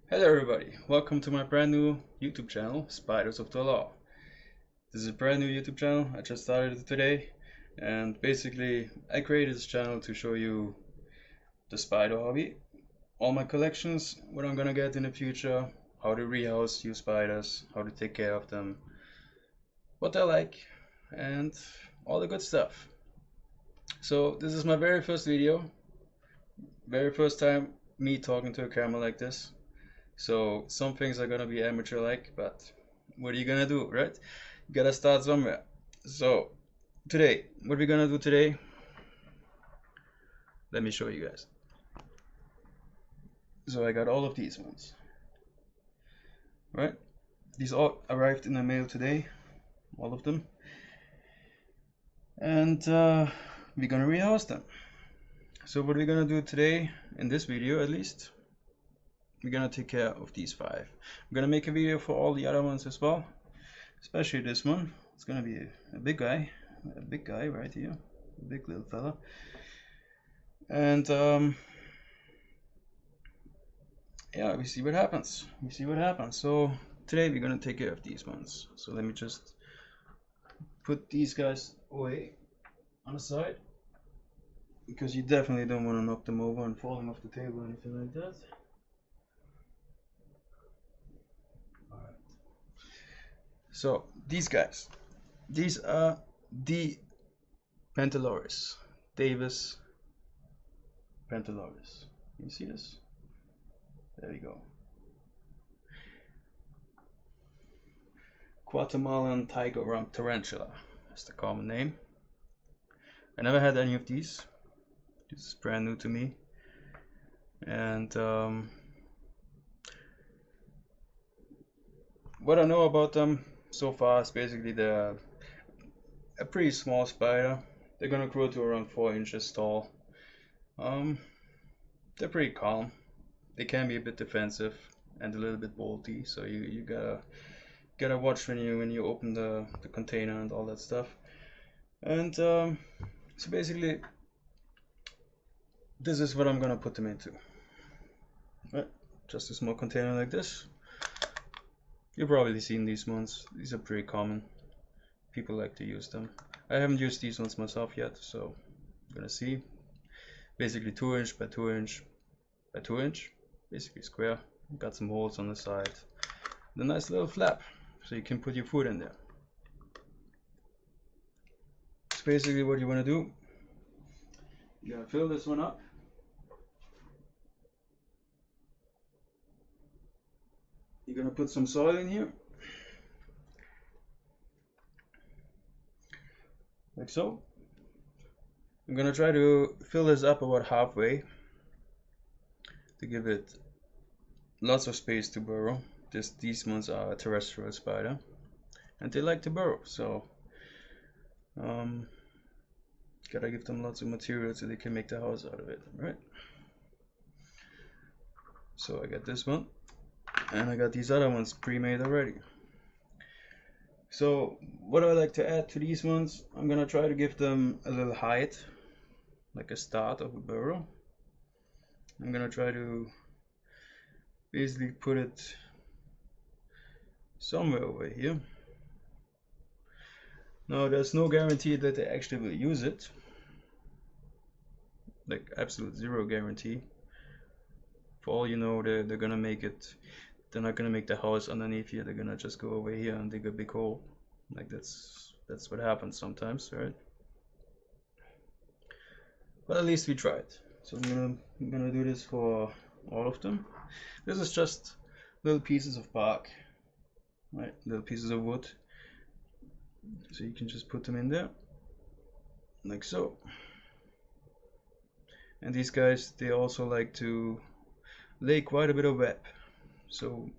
Hello everybody, welcome to my brand new YouTube channel, Spiders of the Law. This is a brand new YouTube channel, I just started it today, and basically I created this channel to show you the spider hobby, all my collections, what I'm gonna get in the future, how to rehouse few spiders, how to take care of them, what I like, and all the good stuff. So this is my very first video, very first time me talking to a camera like this. So some things are gonna be amateur like, but what are you gonna do, right? You gotta start somewhere. So today, what we're gonna do today, let me show you guys. So I got all of these ones, right? These all arrived in the mail today, all of them. And we're gonna rehouse them. So what we're gonna do today, in this video at least, we're gonna take care of these 5. I'm gonna make a video for all the other ones as well, especially this one. It's gonna be a big guy right here, a big little fella. And yeah, we see what happens. So today we're gonna take care of these ones. So let me just put these guys away on the side, because you definitely don't want to knock them over and falling off the table or anything like that. Alright. So these guys, these are the Pentaloris, Davus Pentaloris. You see this? There we go. Guatemalan Tiger Rump tarantula. That's the common name. I never had any of these. This is brand new to me. And what I know about them so far is basically they're a pretty small spider. They're gonna grow to around 4 inches tall. They're pretty calm. They can be a bit defensive and a little bit bolty, so you gotta watch when you open the container and all that stuff. And so basically this is what I'm gonna put them into. Right, just a small container like this. You've probably seen these ones. These are pretty common. People like to use them. I haven't used these ones myself yet, so I'm gonna see. Basically 2 inch by 2 inch by 2 inch, basically square. Got some holes on the side. The nice little flap, so you can put your food in there. That's basically what you want to do. You gotta fill this one up. You're gonna put some soil in here, like so. I'm gonna try to fill this up about halfway to give it lots of space to burrow. These ones are a terrestrial spider, and they like to burrow, so gotta give them lots of material so they can make the house out of it, right? So I got this one, and I got these other ones pre-made already. So what I like to add to these ones, I'm gonna try to give them a little height, like a start of a burrow. I'm gonna try to basically put it somewhere over here. Now there's no guarantee that they actually will use it, like absolute zero guarantee. For all you know, they're gonna make it, they're not gonna make the house underneath here, they're gonna just go over here and dig a big hole. Like that's what happens sometimes, right? But at least we tried. So I'm gonna do this for all of them. This is just little pieces of bark, right? Little pieces of wood. So you can just put them in there, like so. And these guys, they also like to lay quite a bit of web. So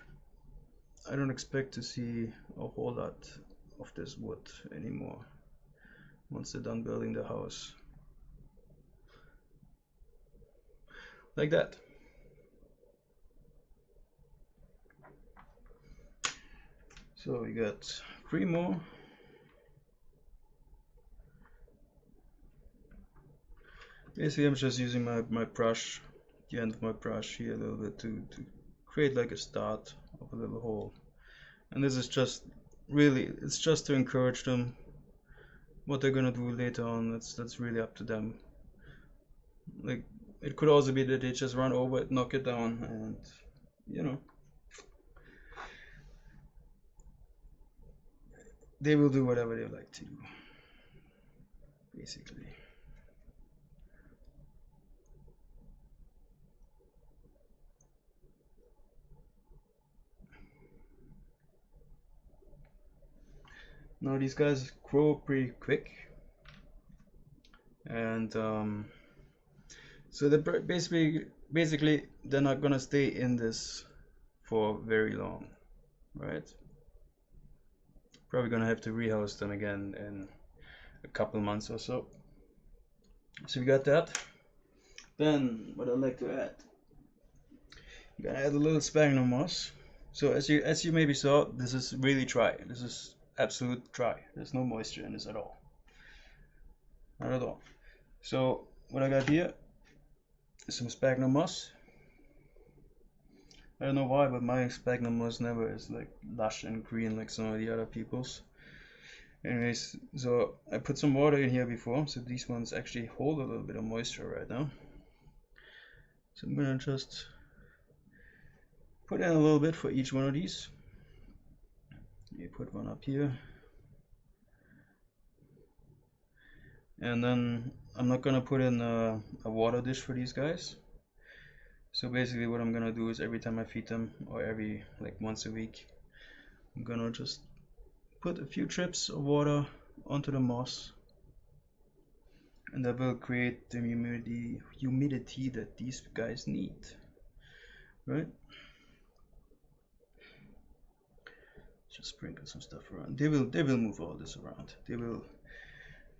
I don't expect to see a whole lot of this wood anymore once they're done building the house. Like that. So we got 3 more. Basically I'm just using my brush, the end of my brush here a little bit to create like a start of a little hole. And this is just really, it's just to encourage them. What they're gonna do later on, that's really up to them. Like, it could also be that they just run over it, knock it down, and you know, they will do whatever they like to do, basically. Now these guys grow pretty quick, and so they're basically they're not gonna stay in this for very long, right? Probably gonna have to rehouse them again in a couple months or so. So we got that. Then what I'd like to add, I'm gonna add a little sphagnum moss. So as you maybe saw, this is really dry. This is absolute dry. There's no moisture in this at all. Not at all. So what I got here is some sphagnum moss. I don't know why, but my sphagnum moss never is like lush and green like some of the other people's. Anyways, so I put some water in here before, so these ones actually hold a little bit of moisture right now. So I'm gonna just put in a little bit for each one of these. You put one up here. And then I'm not gonna put in a water dish for these guys. So basically what I'm gonna do is every time I feed them, or every like once a week, I'm gonna just put a few drips of water onto the moss, and that will create the humidity that these guys need, right? Just sprinkle some stuff around. They will move all this around.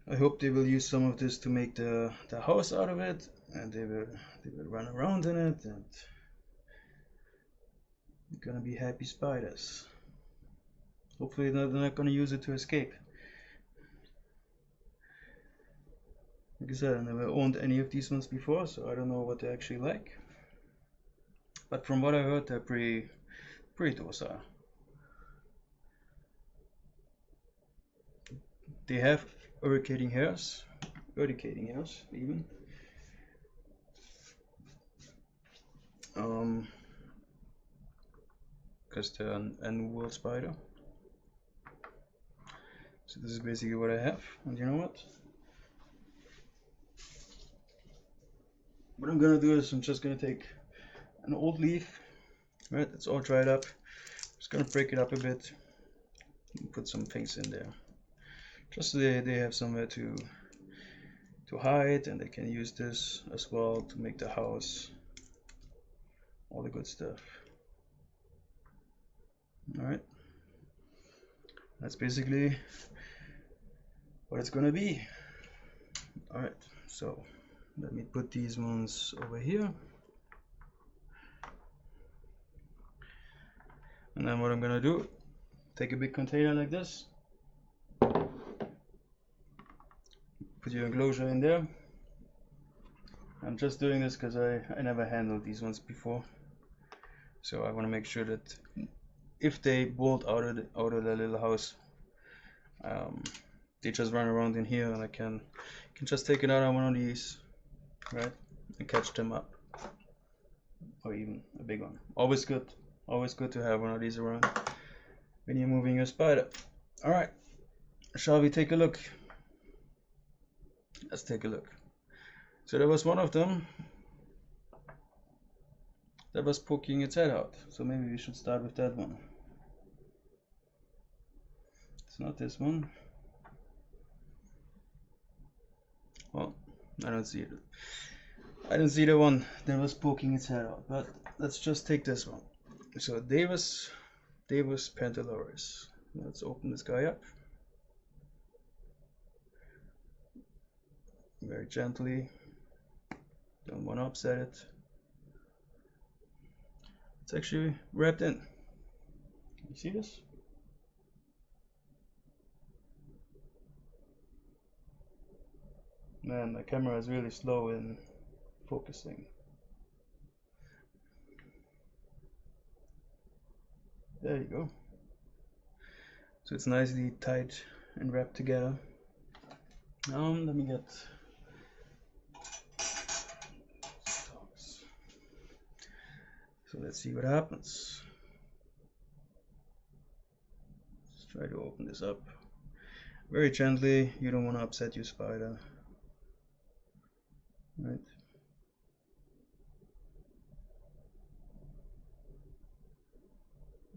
I hope they will use some of this to make the house out of it, and they will run around in it, and they're gonna be happy spiders. Hopefully they're not gonna use it to escape. Like I said, I never owned any of these ones before, so I don't know what they're actually like. But from what I heard, they're pretty docile. They have urticating hairs even. Because they're an annual spider. So this is basically what I have, and you know what? What I'm gonna do is I'm just gonna take an old leaf, right? It's all dried up. Just gonna break it up a bit and put some things in there, just so they have somewhere to hide, and they can use this as well to make the house, all the good stuff. All right, that's basically what it's gonna be. All right, so let me put these ones over here, and then what I'm gonna do, take a big container like this, put your enclosure in there. I'm just doing this because I never handled these ones before, so I want to make sure that if they bolt out of their little house, they just run around in here, and I can just take it out on one of these, right, and catch them up, or even a big one. Always good to have one of these around when you're moving your spider. All right, shall we take a look? Let's take a look. So there was one of them that was poking its head out, so maybe we should start with that one. It's not this one. Well, I don't see it. I don't see the one that was poking its head out, but let's just take this one. So Davus Pentaloris. Let's open this guy up very gently. Don't want to upset it. It's actually wrapped in. You see this? Man, the camera is really slow in focusing. There you go. So it's nicely tied and wrapped together. Let me get stocks. So let's see what happens. Let's try to open this up very gently. You don't want to upset your spider, right?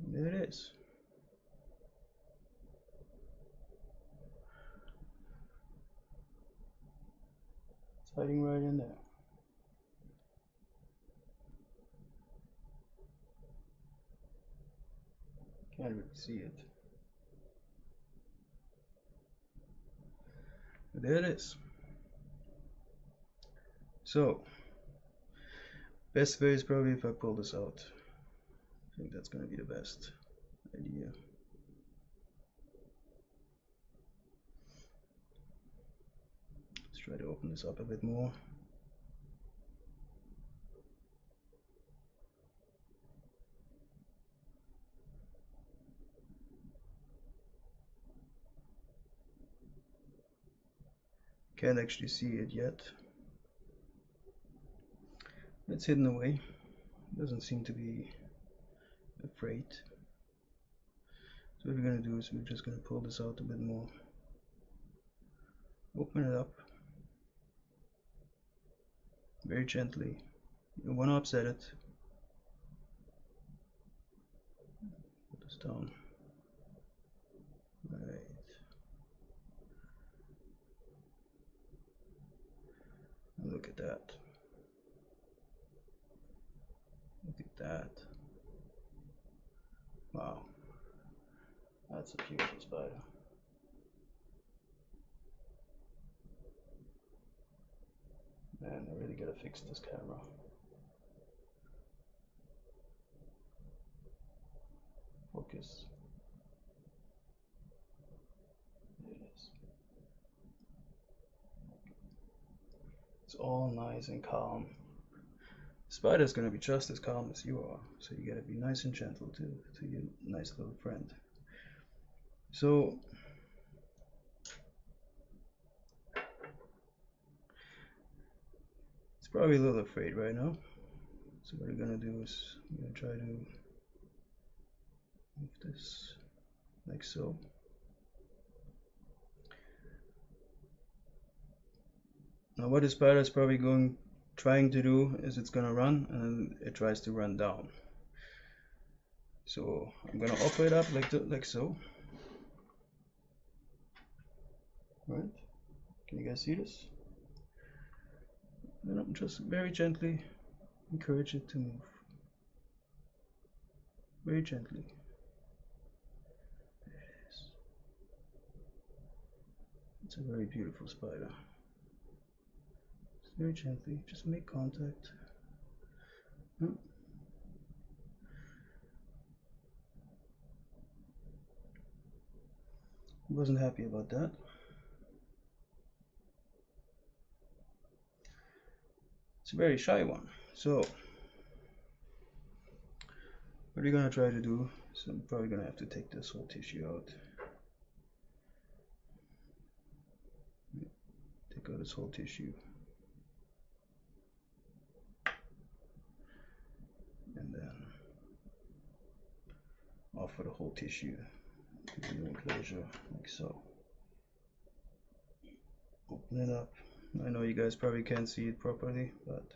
And there it is. It's hiding right in there. Can't really see it. But there it is. So, best way is probably if I pull this out. I think that's going to be the best idea. Let's try to open this up a bit more. Can't actually see it yet. It's hidden away. Doesn't seem to be afraid. So what we're going to do is we're just going to pull this out a bit more. Open it up. Very gently. You don't want to upset it. Put this down. Right. Look at that. Look at that. Wow. That's a beautiful spider. Man, I really gotta fix this camera. Focus. There it is. It's all nice and calm. The spider's gonna be just as calm as you are, so you gotta be nice and gentle to your nice little friend. So it's probably a little afraid right now. So what we're gonna do is we're gonna try to move this like so. Now what the spider is probably trying to do is it's gonna run and it tries to run down. So I'm gonna offer it up like so. Right? Can you guys see this? And I'm just very gently encourage it to move. Very gently. There it is. It's a very beautiful spider. Just very gently, just make contact. He wasn't happy about that. It's a very shy one. So what we're gonna try to do is I'm probably gonna have to take this whole tissue out. Take out this whole tissue. And then offer the whole tissue to the new enclosure like so. Open it up. I know you guys probably can't see it properly, but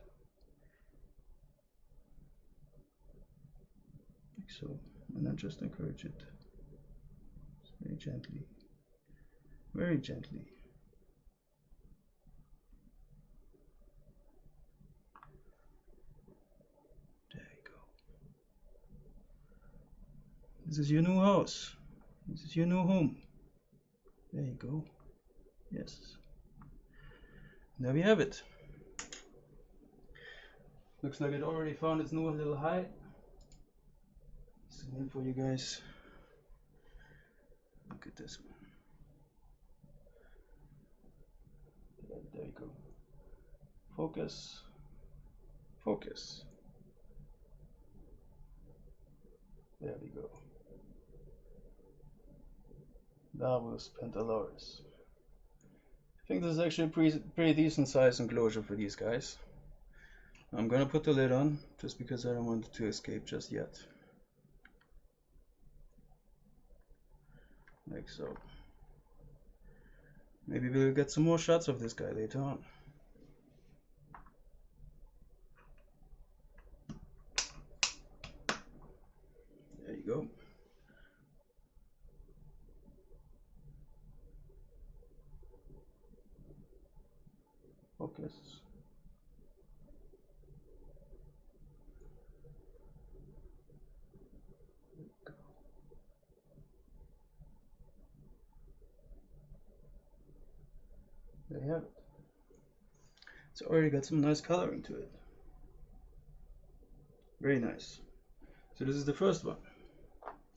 like so. And then just encourage it. Just very gently. Very gently. There you go. This is your new house. This is your new home. There you go. Yes. There we have it. Looks like it already found its new little hide. Zoom in for you guys. Look at this one. There you go. Focus. Focus. There we go. Davus Pentaloris. I think this is actually a pretty decent size enclosure for these guys. I'm gonna put the lid on just because I don't want it to escape just yet. Like so. Maybe we'll get some more shots of this guy later on. There you go. Focus. There you have it. It's already got some nice coloring to it. Very nice. So this is the first one.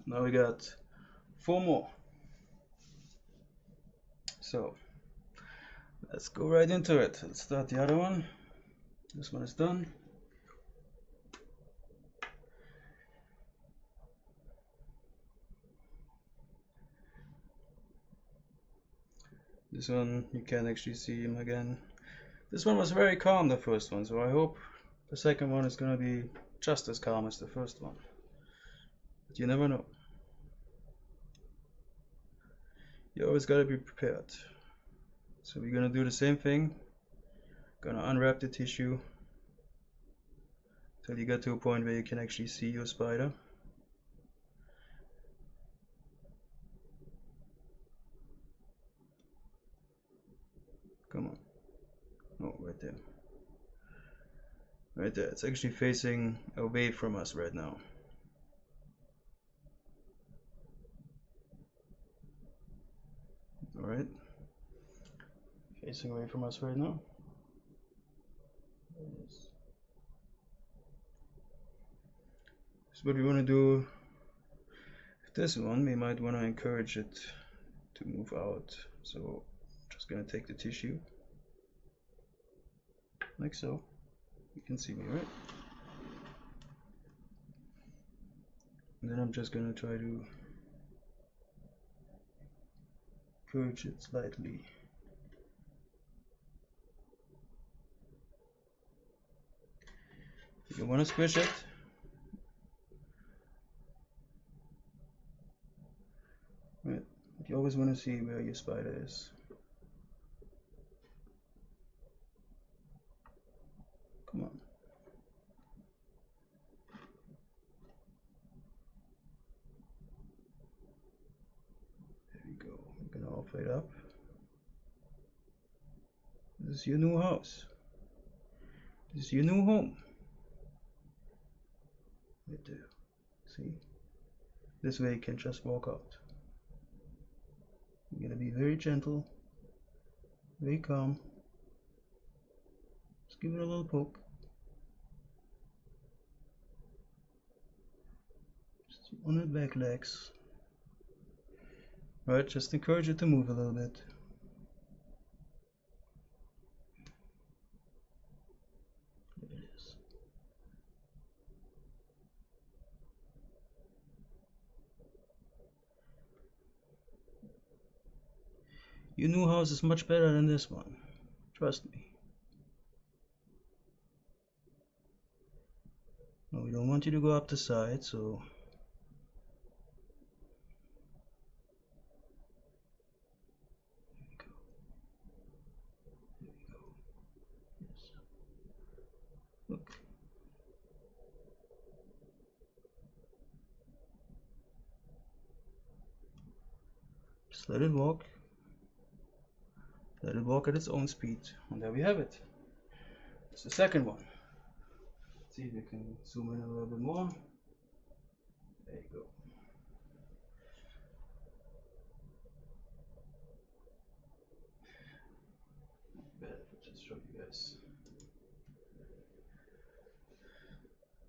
Now we got 4 more. So let's go right into it. Let's start the other one. This one is done. This one, you can actually see him again. This one was very calm, the first one, so I hope the second one is gonna be just as calm as the first one. But you never know. You always gotta be prepared. So we're gonna do the same thing. Gonna unwrap the tissue till you get to a point where you can actually see your spider. Come on. Oh, right there. Right there. It's actually facing away from us right now. Alright. Facing away from us right now. There it is. So what we want to do with this one, we might want to encourage it to move out. So just gonna take the tissue like so. You can see me, right? And then I'm just gonna try to encourage it slightly. You want to squish it. Right. But you always want to see where your spider is. Come on. There we go. We're gonna offer it up. This is your new house. This is your new home. Right there. See? This way you can just walk out. You're gonna be very gentle, very calm. Just give it a little poke. Just on the back legs. Right, just encourage it to move a little bit. There it is. Your new house is much better than this one. Trust me. No, we don't want you to go up the side, so there we go. Yes. Look. Just let it walk. Let it walk at its own speed. And there we have it. It's the second one. Let's see if we can zoom in a little bit more. There you go. Better if I just show you guys.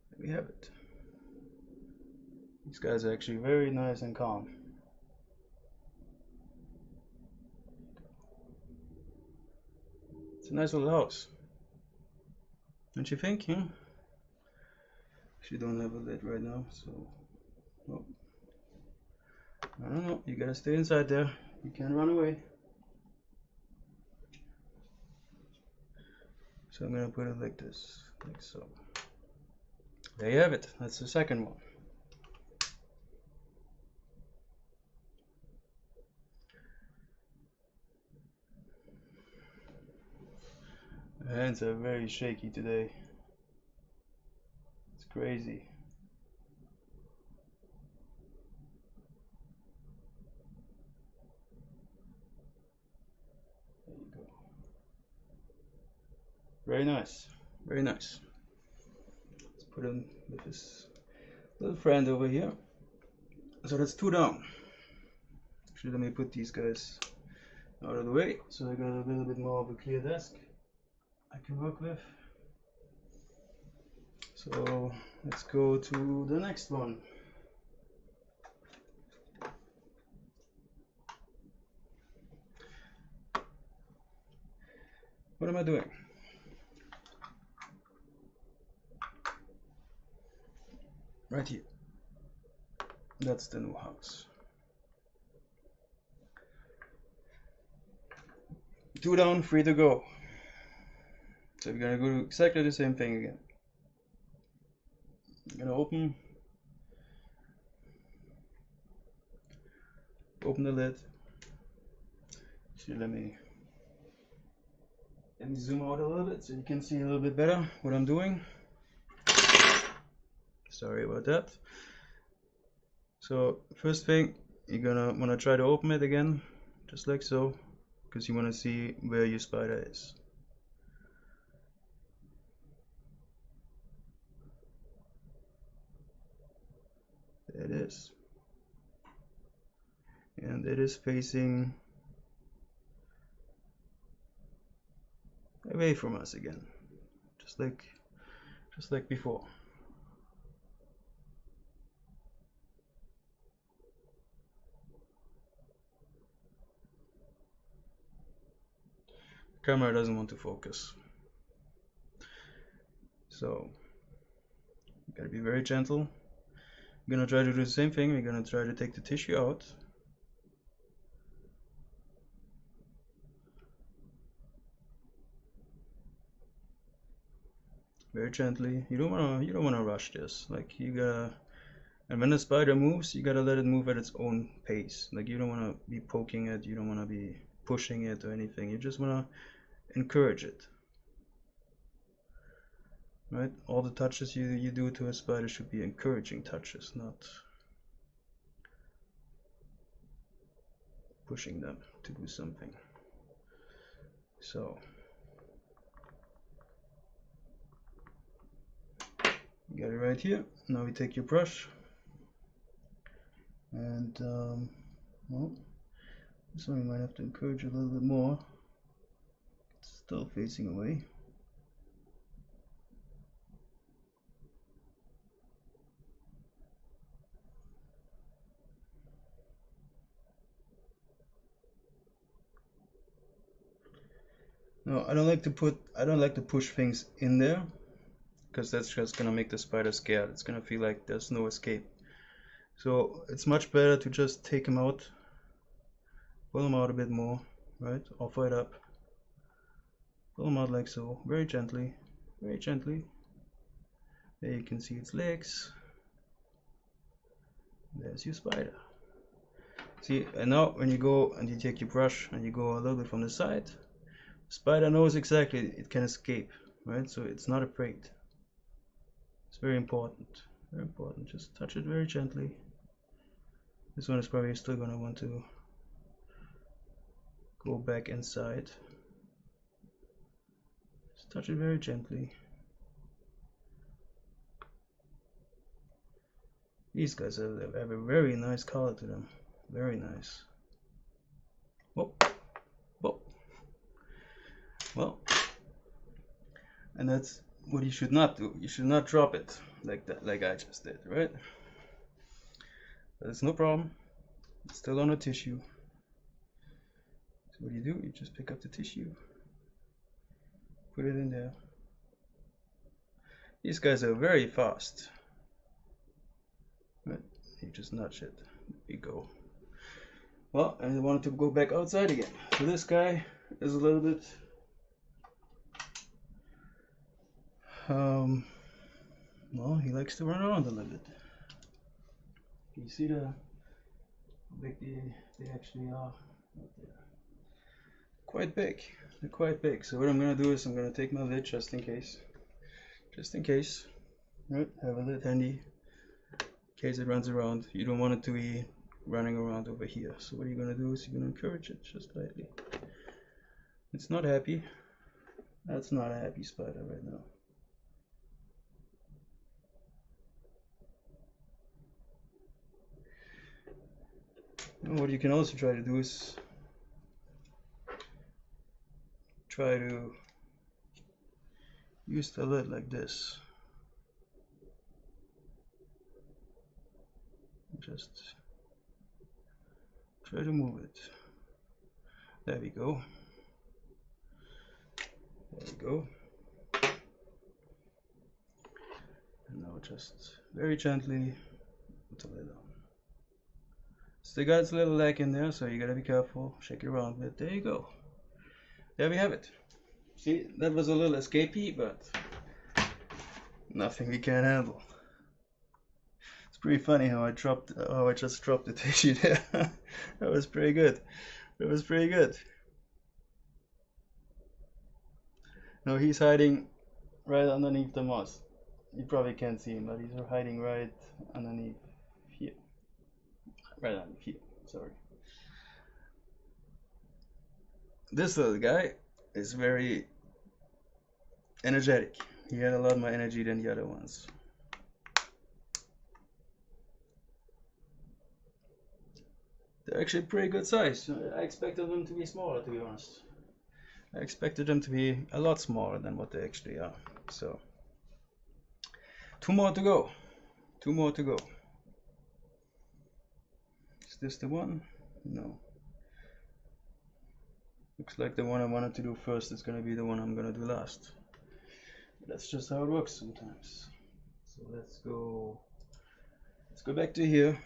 There we have it. These guys are actually very nice and calm. It's a nice little house. Don't you think? Yeah? Actually don't have a lid right now, so I don't know. You gotta stay inside there. You can't run away. So I'm gonna put it like this, like so. There you have it. That's the second one. My hands are very shaky today. It's crazy. There you go. Very nice. Very nice. Let's put him with his little friend over here. So that's 2 down. Actually, let me put these guys out of the way so I got a little bit more of a clear desk I can work with. So let's go to the next one. What am I doing? Right here. That's the new house. 2 down, 3 to go. So we're gonna do exactly the same thing again. I'm gonna open the lid. Actually, let me zoom out a little bit so you can see a little bit better what I'm doing. Sorry about that. So first thing, you're gonna wanna try to open it again, just like so, because you wanna see where your spider is. There it is. And it is facing away from us again, just like before. The camera doesn't want to focus, so you gotta be very gentle. We're gonna try to do the same thing. We're gonna try to take the tissue out. Very gently. You don't wanna rush this. Like you gotta, and when the spider moves, you gotta let it move at its own pace. Like you don't wanna be poking it, you don't wanna be pushing it or anything. You just wanna encourage it. Right? All the touches you do to a spider should be encouraging touches, not pushing them to do something. So you got it right here. Now we take your brush and well, this one you might have to encourage a little bit more. It's still facing away. No, I don't like to push things in there, because that's just gonna make the spider scared. It's gonna feel like there's no escape. So it's much better to just take them out, pull them out a bit more, right? Offer it up, pull them out like so, very gently, very gently. There you can see its legs. There's your spider. See, and now when you go and you take your brush and you go a little bit from the side, spider knows exactly it can escape, right? So it's not afraid. It's very important. Very important. Just touch it very gently. This one is probably still gonna want to go back inside. Just touch it very gently. These guys have a very nice color to them. Very nice. Whoa. Whoa. Well, and that's what you should not do. You should not drop it like that, like I just did, right? But it's no problem. It's still on the tissue. So what do? You just pick up the tissue, put it in there. These guys are very fast. Right? You just nudge it. There you go. Well, I wanted to go back outside again. So this guy is a little bit well, he likes to run around a little bit. Can you see how big they actually are? Right there. Quite big. They're quite big. So what I'm gonna do is I'm gonna take my lid just in case. Just in case. Right? Have a lid handy. In case it runs around. You don't want it to be running around over here. So what you're gonna do is you're gonna encourage it just slightly. It's not happy. That's not a happy spider right now. And what you can also try to do is try to use the lid like this. Just try to move it. There we go. There we go. And now just very gently put the lid on. Still got a little lag in there, so you gotta be careful. Shake it around a bit. There you go. There we have it. See, that was a little escapey, but nothing we can't handle. It's pretty funny how I just dropped the tissue there. That was pretty good. That was pretty good. No, he's hiding right underneath the moss. You probably can't see him, but he's hiding right underneath here. Right underneath here, sorry. This little guy is very energetic. He had a lot more energy than the other ones. They're actually pretty good size. I expected them to be smaller, to be honest. I expected them to be a lot smaller than what they actually are. So, 2 more to go. 2 more to go. Is this the one? No. Looks like the one I wanted to do first is going to be the one I'm going to do last. That's just how it works sometimes. So let's go back to here.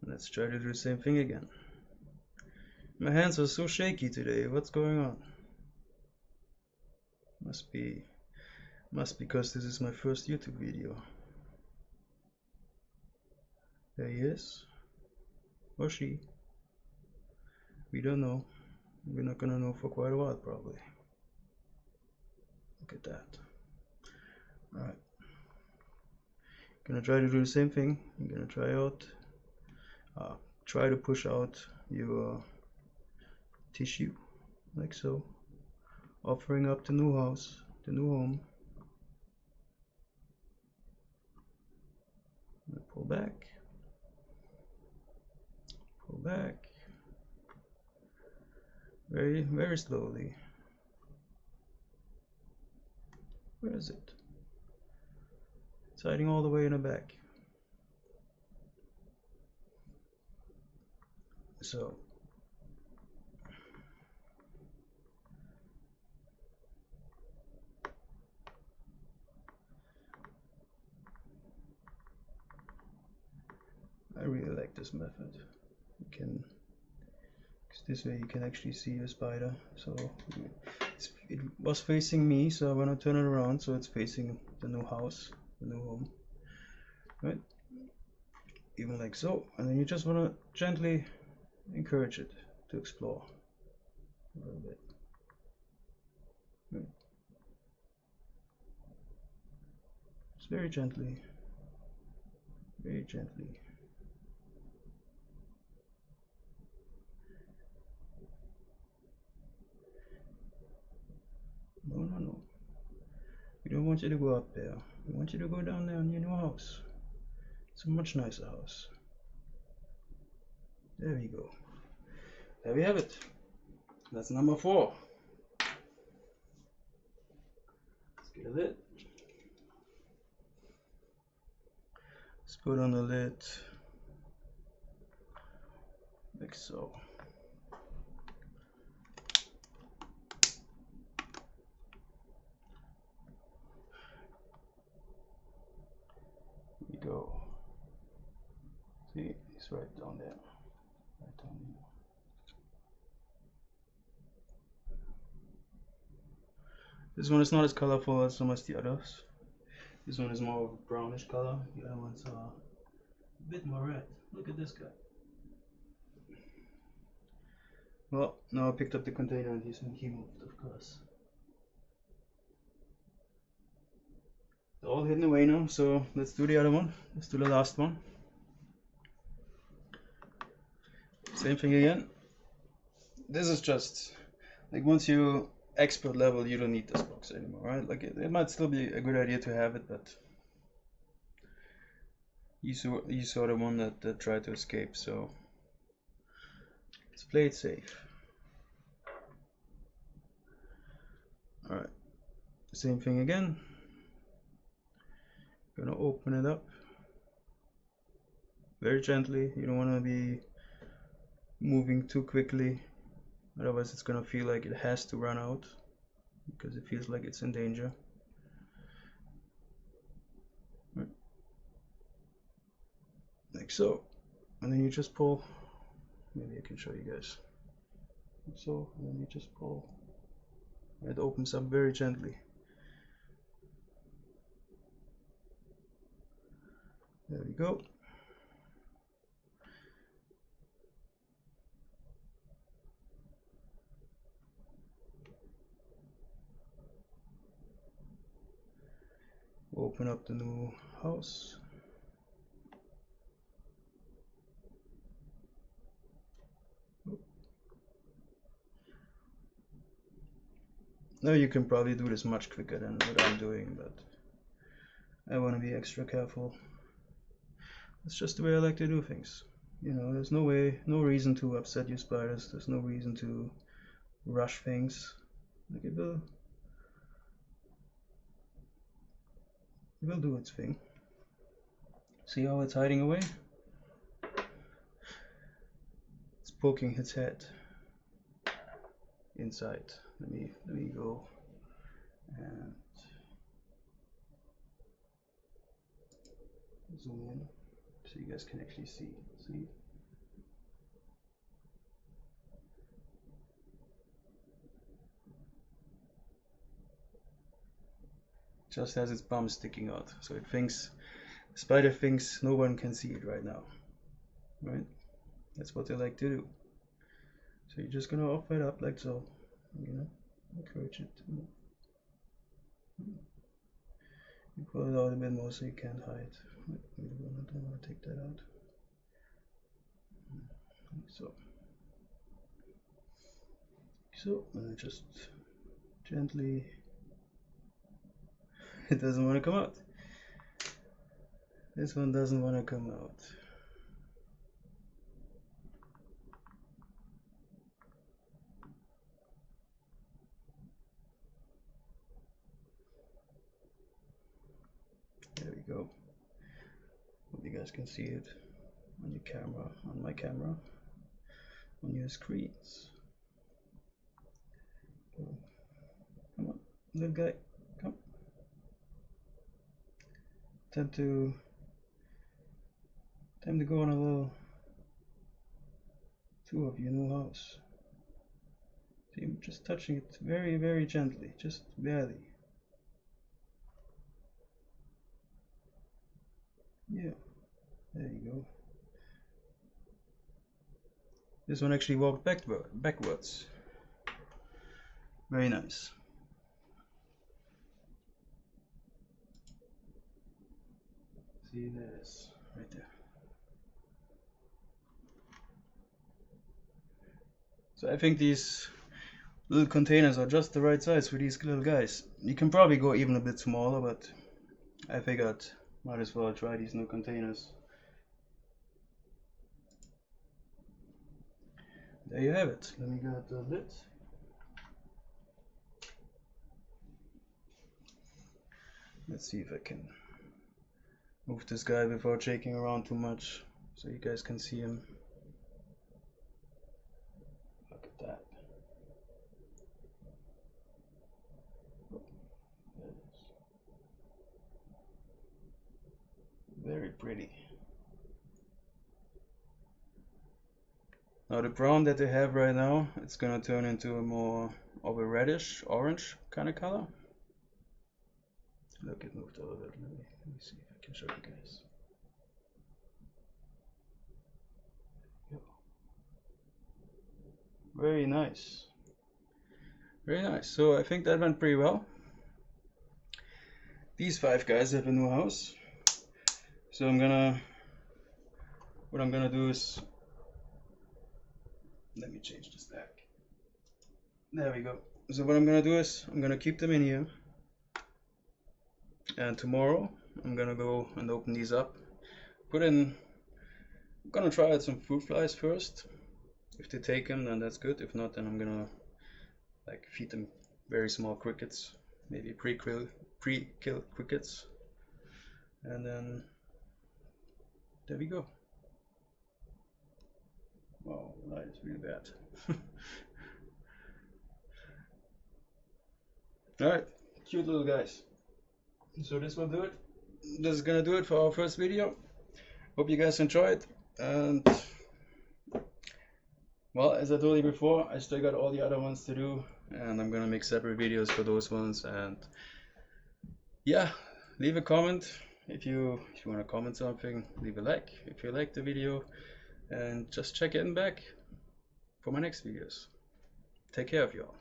Let's try to do the same thing again. My hands are so shaky today. What's going on? Must be because this is my first YouTube video. There he is. Or she. We don't know. We're not gonna know for quite a while probably. Look at that. Alright. Gonna try to do the same thing. I'm gonna try to push out your tissue like so, offering up the new house, the new home. Pull back, very, very slowly. Where is it? It's hiding all the way in the back. So I really like this method. You can, cause this way you can actually see your spider. So it was facing me, so I'm gonna turn it around so it's facing the new house, the new home, right? Even like so, and then you just wanna gently encourage it to explore a little bit. Right. Just very gently, very gently. No, no, no. We don't want you to go up there. We want you to go down there in your new house. It's a much nicer house. There we go. There we have it. That's number 4. Let's get a lid. Let's put on the lid like so. Here we go. See, it's right down there. Right down here. This one is not as colorful as some of the others. This one is more of a brownish color. The other ones are a bit more red. Look at this guy. Well, now I picked up the container and he moved, of course. They're all hidden away now, so let's do the other one. Let's do the last one. Same thing again. This is just like once you expert level, you don't need this box anymore, right? Like it might still be a good idea to have it, but you saw the one that tried to escape, so let's play it safe. Alright, same thing again. Gonna open it up very gently. You don't want to be moving too quickly, otherwise it's gonna feel like it has to run out because it feels like it's in danger. Right. Like so, and then you just pull. Maybe I can show you guys. Like so, and then you just pull. It opens up very gently. There we go. Open up the new house. Now you can probably do this much quicker than what I'm doing, but I want to be extra careful. That's just the way I like to do things. You know, there's no reason to upset your spiders. There's no reason to rush things. Like it will do its thing. See how it's hiding away? It's poking its head inside. Let me go and zoom in so you guys can actually see. See? Just has its bum sticking out, so it thinks, the spider thinks no one can see it right now, right? That's what they like to do. So you're just gonna open it up like so, you know, encourage it to move. You pull it out a bit more so you can't hide. I don't want to take that out. So, and just gently. It doesn't want to come out. This one doesn't want to come out. There we go. Hope you guys can see it on your camera, on my camera, on your screens. Come on, little guy, come. Time to go on a little tour of your new house. See, I'm just touching it very, very gently, just barely. Yeah, there you go. This one actually walked backwards. Very nice. See, there it is, right there. So I think these little containers are just the right size for these little guys. You can probably go even a bit smaller, but I figured might as well try these new containers. There you have it. Let me get the lid. Let's see if I can move this guy without shaking around too much so you guys can see him. Look at that. Oh, there it is. Very pretty. Now the brown that they have right now, it's gonna turn into a more of a reddish orange kind of color. Look, it moved a little bit. Let me see if I can show you guys. Very nice. Very nice. So I think that went pretty well. These 5 guys have a new house. So what I'm gonna do is, let me change the stack. There we go. So what I'm gonna do is, I'm gonna keep them in here. And tomorrow, I'm gonna go and open these up. I'm gonna try out some fruit flies first. If they take them, then that's good. If not, then I'm gonna like feed them very small crickets, maybe pre-killed crickets, and then there we go. Wow, the light is really bad. Alright, cute little guys. So this will do it. This is gonna do it for our first video. Hope you guys enjoyed, and well, as I told you before, I still got all the other ones to do, and I'm gonna make separate videos for those ones. And yeah, leave a comment if you want to comment something. Leave a like if you like the video, and just check in back for my next videos. Take care of you all.